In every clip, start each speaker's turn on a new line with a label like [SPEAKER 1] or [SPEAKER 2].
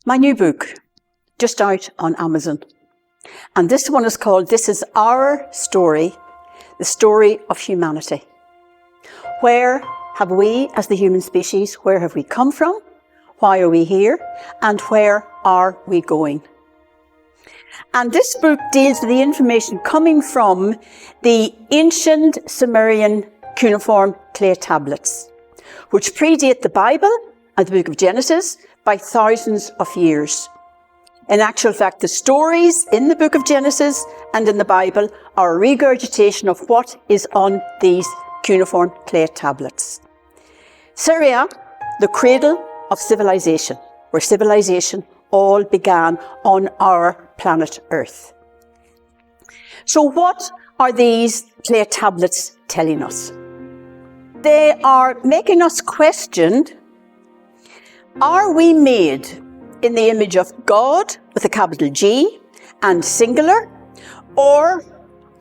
[SPEAKER 1] My new book, just out on Amazon. And this one is called This Is Our Story, the Story of Humanity. Where have we, as the human species, where have we come from? Why are we here? And where are we going? And this book deals with the information coming from the ancient Sumerian cuneiform clay tablets, which predate the Bible and the book of Genesis by thousands of years. In actual fact, the stories in the book of Genesis and in the Bible are a regurgitation of what is on these cuneiform clay tablets. Syria, the cradle of civilization, where civilization all began on our planet Earth. So what are these clay tablets telling us? They are making us question, are we made in the image of God with a capital G and singular, or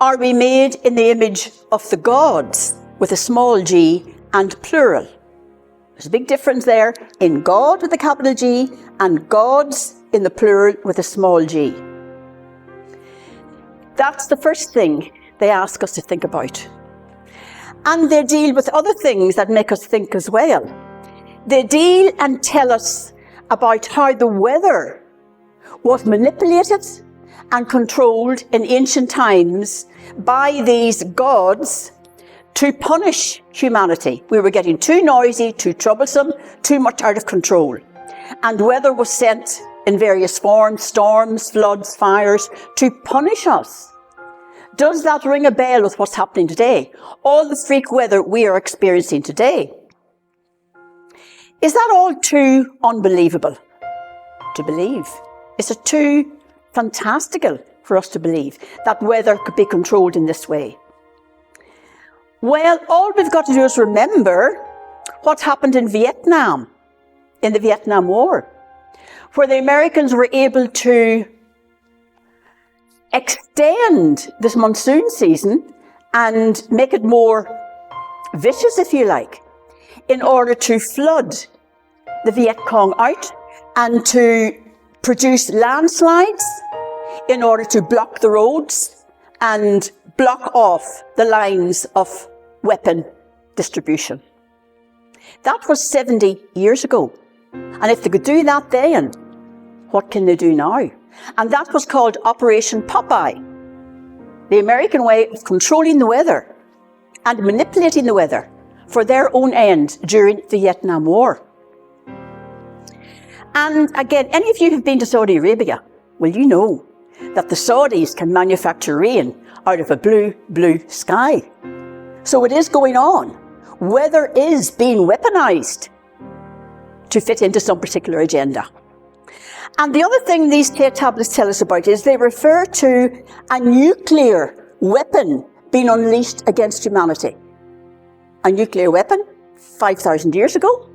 [SPEAKER 1] are we made in the image of the gods with a small g and plural? There's a big difference there in God with a capital G and gods in the plural with a small g. That's the first thing they ask us to think about. And they deal with other things that make us think as well. They deal and tell us about how the weather was manipulated and controlled in ancient times by these gods to punish humanity. We were getting too noisy, too troublesome, too much out of control. And weather was sent in various forms, storms, floods, fires, to punish us. Does that ring a bell with what's happening today? All the freak weather we are experiencing today. Is that all too unbelievable to believe? Is it too fantastical for us to believe that weather could be controlled in this way? Well, all we've got to do is remember what happened in Vietnam, in the Vietnam War, where the Americans were able to extend this monsoon season and make it more vicious, if you like, in order to flood the Viet Cong out and to produce landslides in order to block the roads and block off the lines of weapon distribution. That was 70 years ago. And if they could do that then, what can they do now? And that was called Operation Popeye, the American way of controlling the weather and manipulating the weather for their own end during the Vietnam War. And again, any of you who've been to Saudi Arabia, well, you know that the Saudis can manufacture rain out of a blue, blue sky. So it is going on. Weather is being weaponized to fit into some particular agenda. And the other thing these clay tablets tell us about is they refer to a nuclear weapon being unleashed against humanity. A nuclear weapon 5,000 years ago?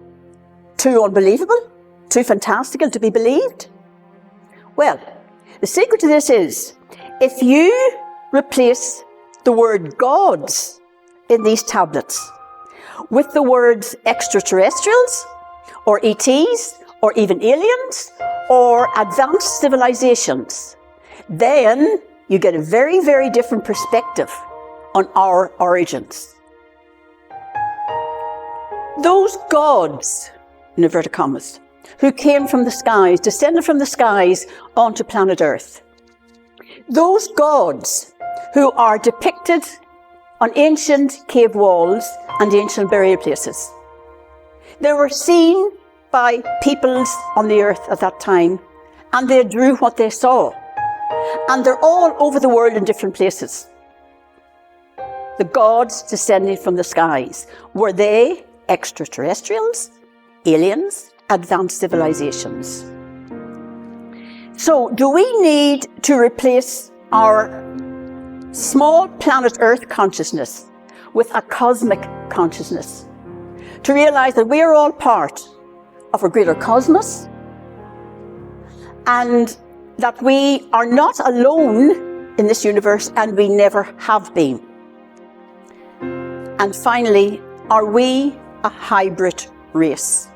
[SPEAKER 1] Too unbelievable? Too fantastical to be believed? Well, the secret to this is, if you replace the word gods in these tablets with the words extraterrestrials, or ETs, or even aliens, or advanced civilizations, then you get a very, very different perspective on our origins. Those gods, in inverted commas, who came from the skies, descended from the skies onto planet Earth. Those gods who are depicted on ancient cave walls and ancient burial places. They were seen by peoples on the earth at that time, and they drew what they saw. And they're all over the world in different places. The gods descending from the skies. Were they extraterrestrials, aliens, advanced civilizations? So, do we need to replace our small planet Earth consciousness with a cosmic consciousness to realize that we are all part of a greater cosmos and that we are not alone in this universe and we never have been? And finally, are we a hybrid race?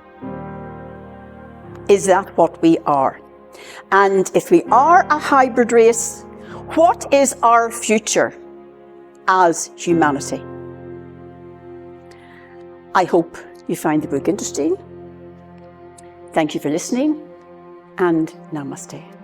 [SPEAKER 1] Is that what we are? And if we are a hybrid race, what is our future as humanity? I hope you find the book interesting. Thank you for listening, and namaste.